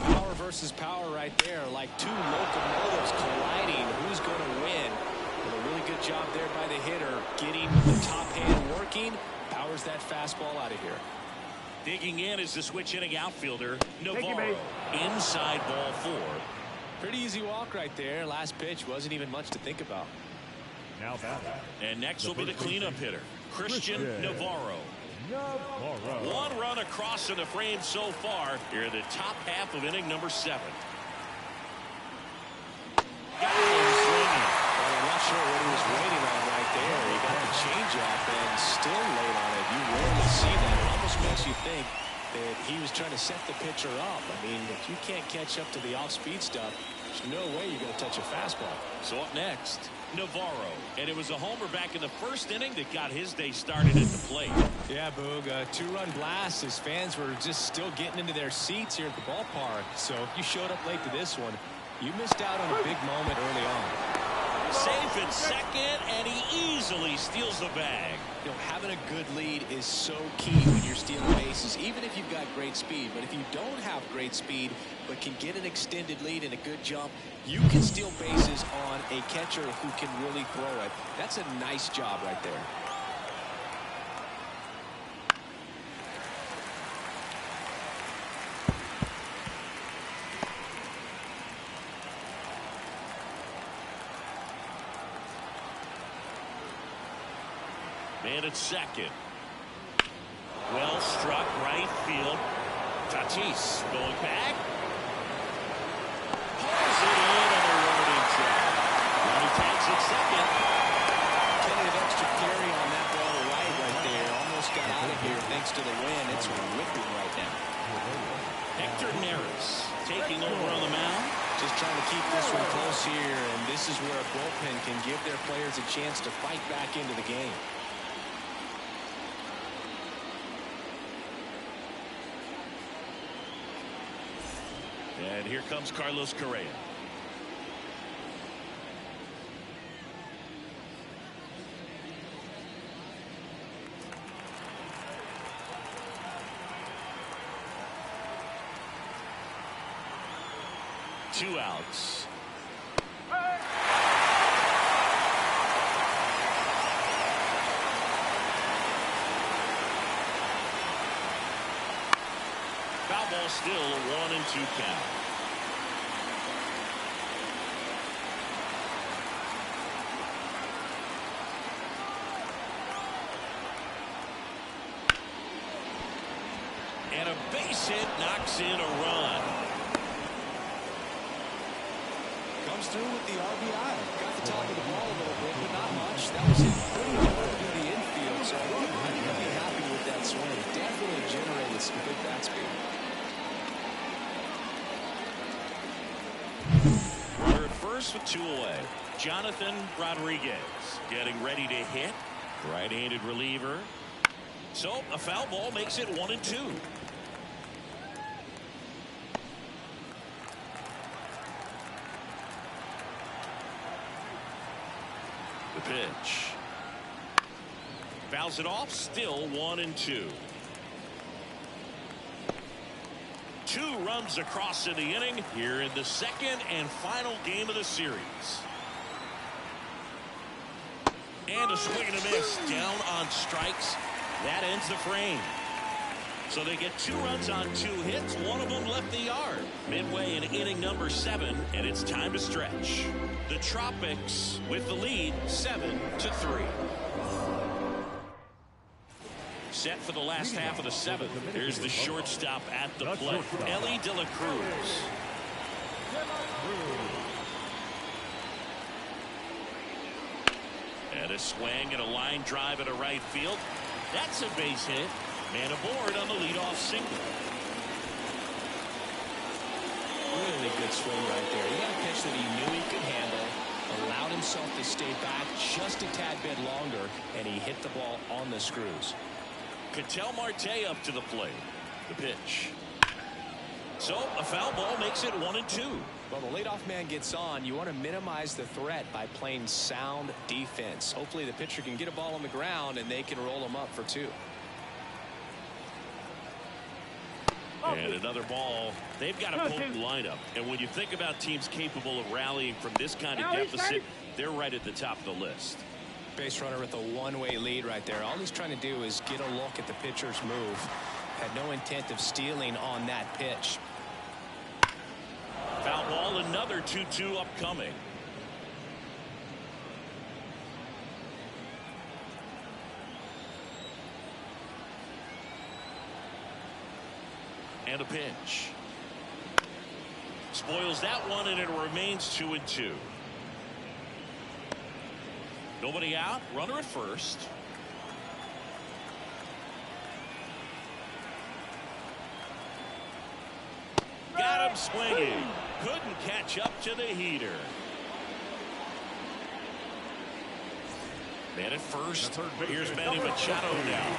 Power versus power right there, like two locomotives colliding. Who's going to win? But a really good job there by the hitter, getting the top hand working. Powers that fastball out of here. Digging in is the switch-hitting outfielder, Navarro. Inside ball 4. Pretty easy walk right there. Last pitch wasn't even much to think about. Now batting. And next will be the cleanup hitter, Christian Navarro. One run across in the frame so far. Here in the top half of inning number 7. Got him swinging. Well, I'm not sure what he was waiting on right there. He got the changeup and still late on it. You rarely see that. It almost makes you think that he was trying to set the pitcher up. I mean, if you can't catch up to the off-speed stuff, there's no way you're going to touch a fastball. So up next, Navarro. And it was a homer back in the first inning that got his day started at the plate. Yeah, Boog, a 2-run blast. His fans were just still getting into their seats here at the ballpark. So if you showed up late to this one, you missed out on a big moment early on. Safe at second, and he easily steals the bag. You know, having a good lead is so key when you're stealing bases, even if you've got great speed. But if you don't have great speed, but can get an extended lead and a good jump, you can steal bases on a catcher who can really throw it. That's a nice job right there. Man at second. Well struck right field. Tatis going back. Pulls it in on the loading track. Now he tags at second. Tentative extra carry on that ball right there. Almost got out of here thanks to the wind. It's whipping right now. Hector Neris taking over on the mound. Just trying to keep this one close here, and this is where a bullpen can give their players a chance to fight back into the game. And here comes Carlos Correa. Two outs. Foul ball still, a 1-2 count. And a base hit knocks in a run. Comes through with the RBI. Got the top of the ball a little bit, but not much. That was hit pretty hard through the infield, so I'm really happy with that swing. Definitely generated some good bat speed. Runner at first with 2 away. Jonathan Rodriguez getting ready to hit. Right-handed reliever. So a foul ball makes it 1-2. The pitch. Fouls it off, still 1-2. 2 runs across in the inning here in the second and final game of the series. And a swing and a miss down on strikes. That ends the frame. So they get 2 runs on 2 hits. One of them left the yard. Midway in inning number 7, and it's time to stretch. The Tropics with the lead 7-3. Set for the last half of the 7th. Here's the shortstop at the plate, Ellie De La Cruz. And a swing and a line drive into right field. That's a base hit. Man aboard on the leadoff single. Really good swing right there. He got a pitch that he knew he could handle, allowed himself to stay back just a tad bit longer, and he hit the ball on the screws. Ketel Marte up to the plate. The pitch. So a foul ball makes it 1-2. Well, the leadoff man gets on. You want to minimize the threat by playing sound defense. Hopefully the pitcher can get a ball on the ground and they can roll him up for 2. And another ball. They've got a potent lineup. And when you think about teams capable of rallying from this kind of deficit, they're right at the top of the list. Base runner with a one-way lead right there. All he's trying to do is get a look at the pitcher's move. Had no intent of stealing on that pitch. Foul ball, another 2-2 upcoming. And a pitch. Spoils that one, and it remains 2-2. Nobody out. Runner at first. Got him swinging. Couldn't catch up to the heater. Man at first. Here's Manny Machado now.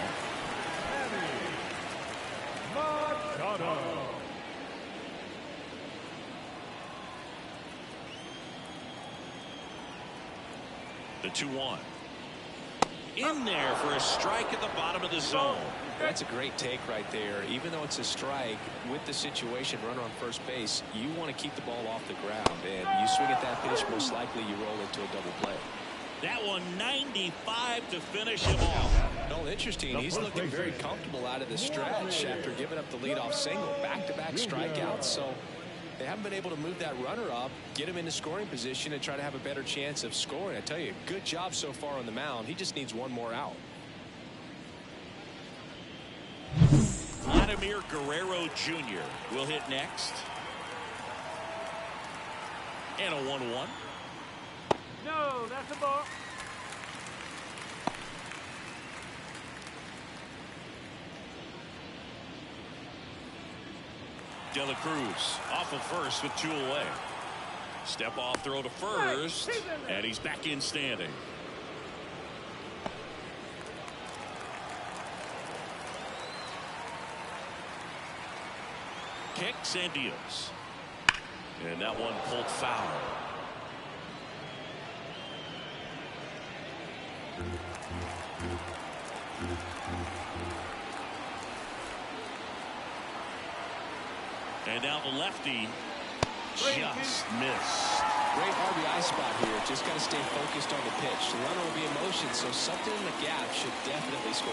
Machado. The 2-1. In there for a strike at the bottom of the zone. That's a great take right there. Even though it's a strike, with the situation, runner on first base, you want to keep the ball off the ground. And you swing at that pitch, most likely you roll into a double play. That one 95 to finish him off. No, interesting. He's looking very comfortable out of the stretch after giving up the leadoff single. Back-to-back strikeouts. So they haven't been able to move that runner up, get him into scoring position, and try to have a better chance of scoring. I tell you, good job so far on the mound. He just needs one more out. Vladimir Guerrero Jr. will hit next. And a 1-1. No, that's a ball. De La Cruz off of first with 2 away. Step off throw to first, and he's back in standing. Kicks and deals. And that one pulled foul. And now the lefty just missed. Great RBI spot here. Just got to stay focused on the pitch. The runner will be in motion, so something in the gap should definitely score.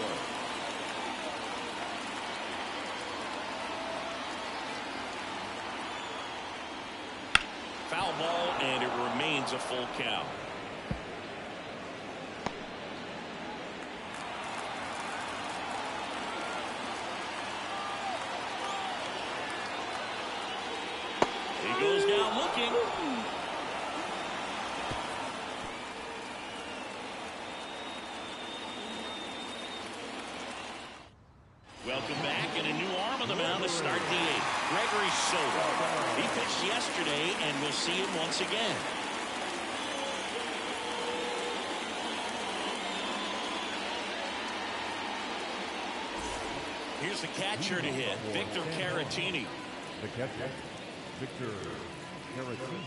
Foul ball, and it remains a full count. He goes down looking. Welcome back, and a new arm on the mound to start the 8th. Gregory Soto. He pitched yesterday, and we'll see him once again. Here's the catcher to hit, Victor Caratini. The catcher, Victor Caratini.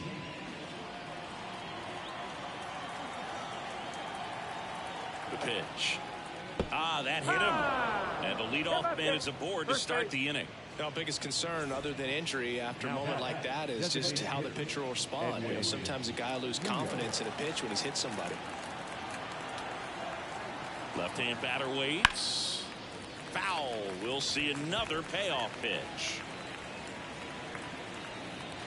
The pitch. That hit him. And the leadoff man is aboard to start the inning. Our biggest concern, other than injury, after a moment like that, is just how the pitcher will respond. You know, sometimes a guy will lose confidence in a pitch when he's hit somebody. Left-hand batter waits. Foul. We'll see another payoff pitch.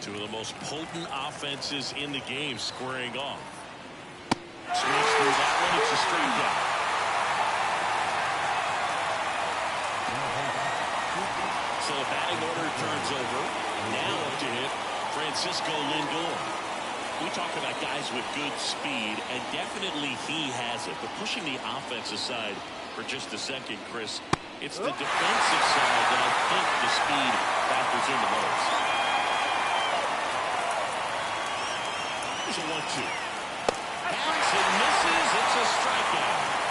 Two of the most potent offenses in the game squaring off. Swings through that one. It's a strikeout. So the batting order turns over. Now up to hit Francisco Lindor. We talk about guys with good speed, and definitely he has it. But pushing the offense aside for just a second, Chris, it's the defensive side that I think the speed factors in the most. Here's a 1-2. Hacks and misses. It's a strikeout.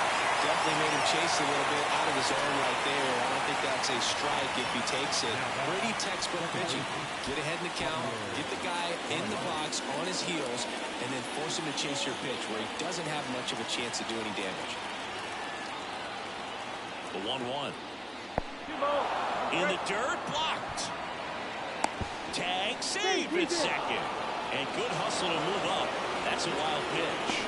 Definitely made him chase a little bit out of his zone right there. I don't think that's a strike if he takes it. Pretty textbook pitching. Get ahead in the count, get the guy in the box on his heels, and then force him to chase your pitch where he doesn't have much of a chance to do any damage. The 1-1. In the dirt, blocked. Tag, save at second. And good hustle to move up. That's a wild pitch.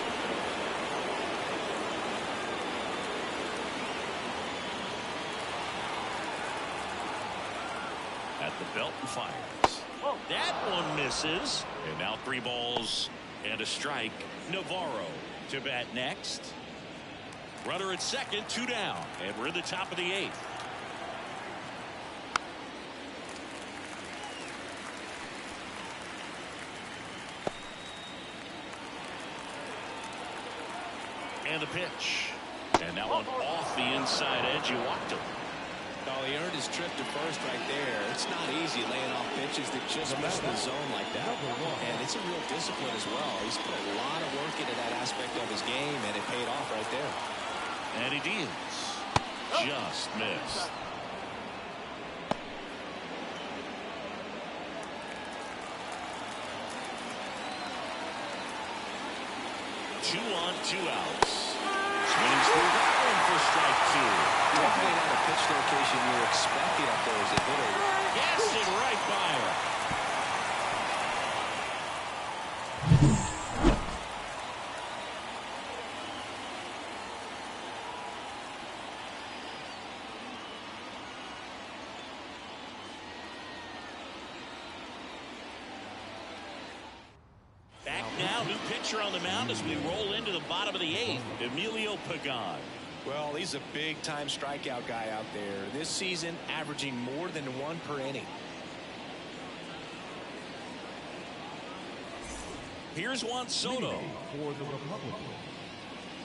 At the belt and fires. That one misses. And now 3 balls and a strike. Navarro to bat next. Runner at second, 2 down. And we're in the top of the 8th. And the pitch. And that one off the inside edge. You walked him. Oh, he earned his trip to first right there. It's not easy laying off pitches that just miss the zone like that. And it's a real discipline as well. He's put a lot of work into that aspect of his game, and it paid off right there. And he deals. Just missed. Two on, 2 outs. Swings through that one for strike 2. Definitely not a pitch location you're expecting up there as a hitter. Yes, and right by her. Back now, new pitcher on the mound as we roll into the bottom of the 8th. Emilio Pagan. Well, he's a big-time strikeout guy out there. This season, averaging more than 1 per inning. Here's Juan Soto. For the Republican,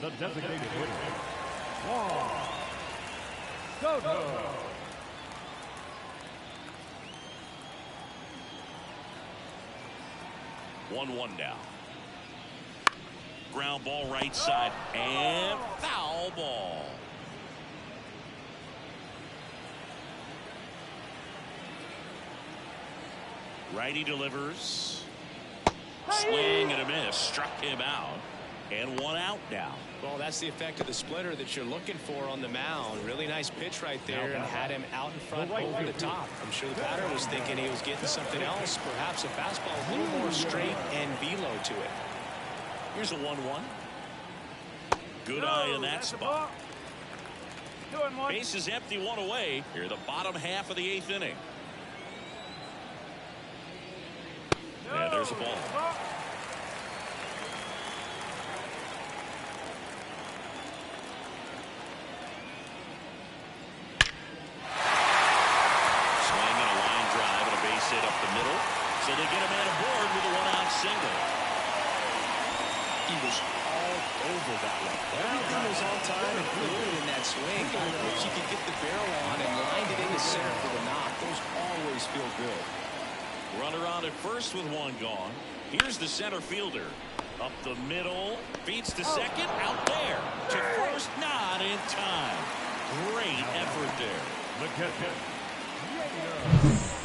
the designated hitter, Juan Soto. 1-1 now. Ground ball right side and foul ball. Righty delivers. Swing and a miss. Struck him out. And 1 out now. Well, that's the effect of the splitter that you're looking for on the mound. Really nice pitch right there and had him out in front over the top. I'm sure the batter was thinking he was getting something else, perhaps a fastball a little more straight and velo to it. Here's a 1-1. Good eye in that spot. Base is empty, 1 away. Here, the bottom half of the 8th inning. Yeah, there's a ball. Swing and a line drive and a base hit up the middle. So they get a man aboard with a 1-out single. He was all over that one. Everything was on time and fluid in that swing. If you could get the barrel on and lined it into center for the knock, those always feel good. Runner on at first with 1 gone. Here's the center fielder. Up the middle. Feeds to second. Out there. To first. Not in time. Great effort there. The catcher, Diaz.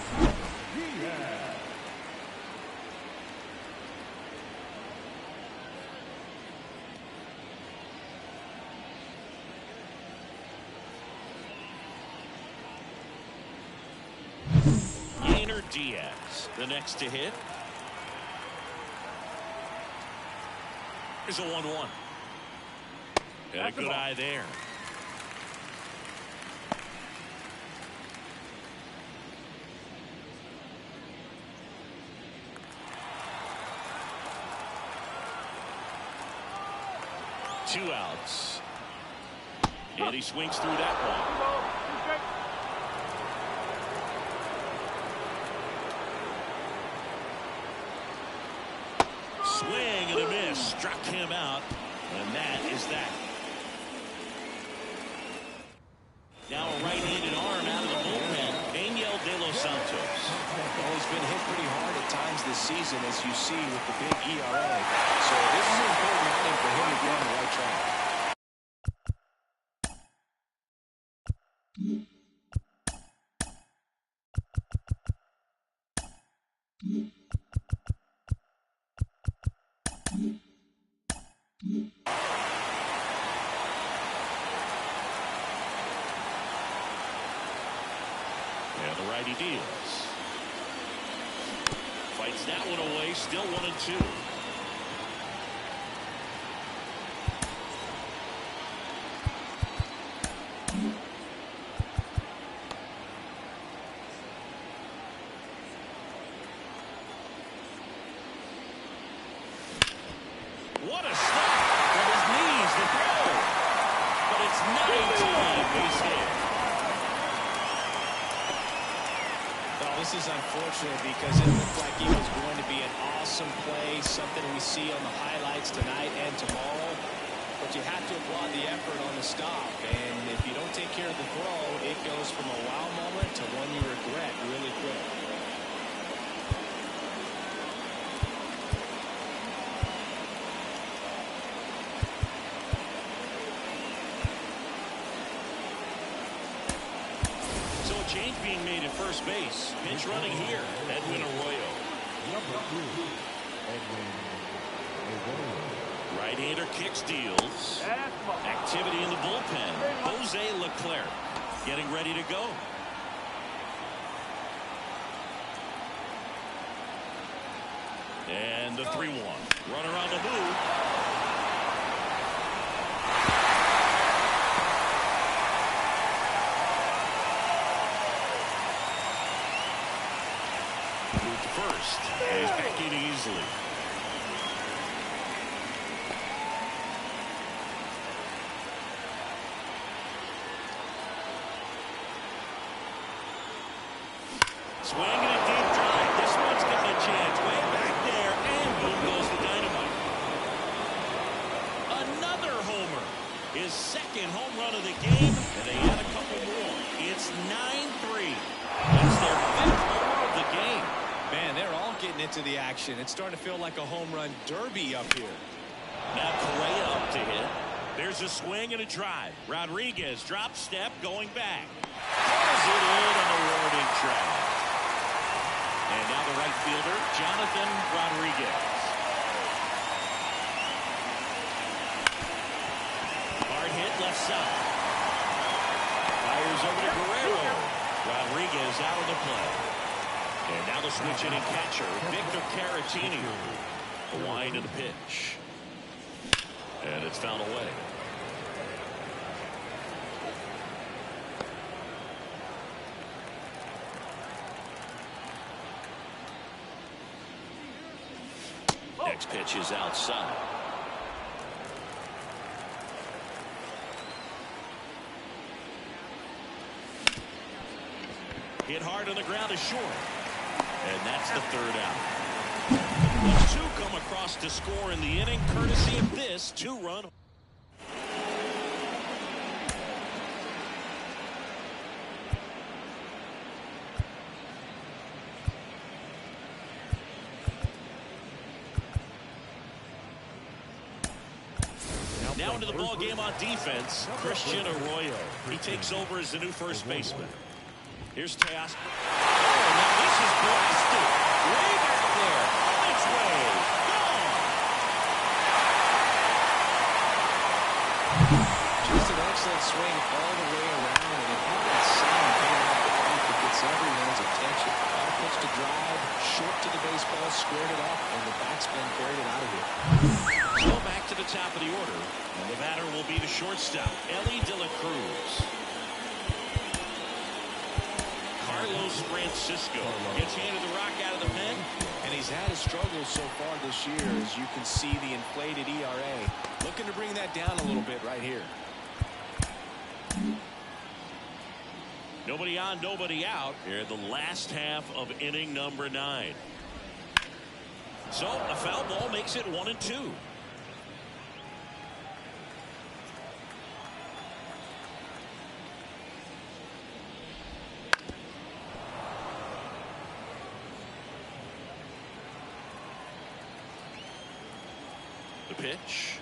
Diaz, the next to hit. Here's a 1-1. And a good eye there. Two outs. And he swings through that one. Swing and a miss. Struck him out. And that is that. Now a right-handed arm out of the bullpen. Angel De Los Santos. Well, he's been hit pretty hard at times this season, as you see with the big ERA. So this is an important outing for him to be on the right track. And the righty deals. Fights that one away. Still 1-2. What a stop from his knees to throw. But it's 9-time base hit. This is unfortunate because it looked like it was going to be an awesome play, something we see on the highlights tonight and tomorrow. But you have to applaud the effort on the stop. And if you don't take care of the throw, it goes from a wow moment to one you regret really quick. Change being made at first base. Pinch running here. Edwin Arroyo. Number 2, Edwin Arroyo. Right-hander kicks, deals. Activity in the bullpen. Jose Leclerc getting ready to go. And the 3-1. Runner on the move. First, and he's back in easily. Swinging a deep drive. This one's got a chance. Way back there, and boom goes the dynamite. Another homer. His second home run of the game, and they add a couple more. It's 9-3. That's their fifth homer of the game. Man, they're all getting into the action. It's starting to feel like a home run derby up here. Now Correa up to hit. There's a swing and a drive. Rodriguez drop step going back. Pulls it in on the warning track. And now the right fielder, Jonathan Rodriguez. Hard hit left side. Fires over to Guerrero. Rodriguez out of the play. And now the switch hitting catcher, Victor Caratini. The wind of the pitch. And it's fouled away. Next pitch is outside. Hit hard on the ground is short. And that's the third out. The two come across to score in the inning, courtesy of this two-run. Now into into the ball game on defense, Christian Arroyo. He takes over as the new first baseman. Here's Tejas. Oh, now this is blasted. Way back there. On its way. Gone. Just an excellent swing all the way around. And it had that sound coming out the plate that gets everyone's attention. Ball pitch to drive, short to the baseball, squared it up, and the backspin carried it out of here. So back to the top of the order. And the batter will be the shortstop, Ellie De La Cruz. Carlos Francisco gets handed the rock out of the pen. And he's had his struggles so far this year, as you can see the inflated ERA. Looking to bring that down a little bit right here. Nobody on, nobody out here in the last half of inning number 9. So a foul ball makes it 1-2. The pitch.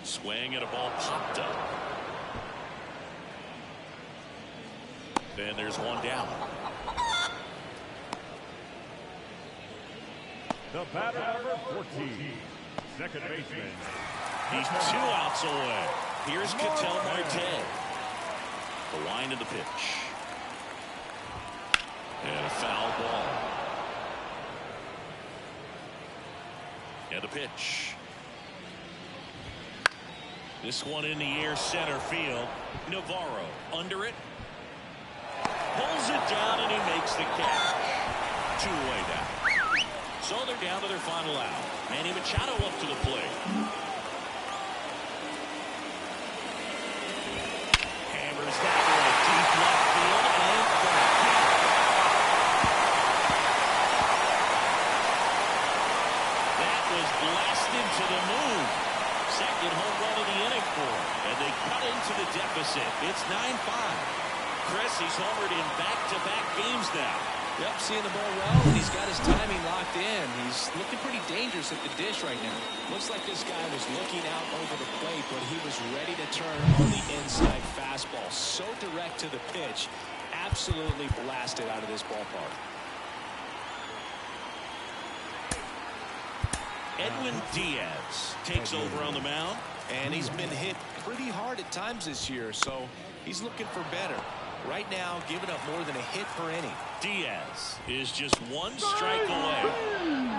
Swing and a ball popped up. Then there's one down. The batter, number 14, second baseman. He's 2 outs away. Here's Ketel Marte. The line of the pitch. And a foul ball. And the pitch. This one in the air, center field. Navarro under it. Pulls it down and he makes the catch. 2-way down. So they're down to their final out. Manny Machado up to the plate. Hammers that one deep left field and that was blasted to the moon. Second home run of the inning for him. And they cut into the deficit. It's 9-5. Chris, he's homered in back-to-back games now. Yep, seeing the ball well, and he's got his timing locked in. He's looking pretty dangerous at the dish right now. Looks like this guy was looking out over the plate, but he was ready to turn on the inside fastball. So direct to the pitch. Absolutely blasted out of this ballpark. Edwin Diaz takes over on the mound. And he's been hit pretty hard at times this year, so he's looking for better. Right now, giving up more than a hit per inning. Diaz is just 1 strike away.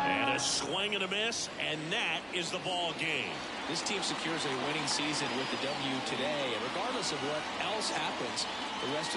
And a swing and a miss, and that is the ball game. This team secures a winning season with the W today, and regardless of what else happens the rest of the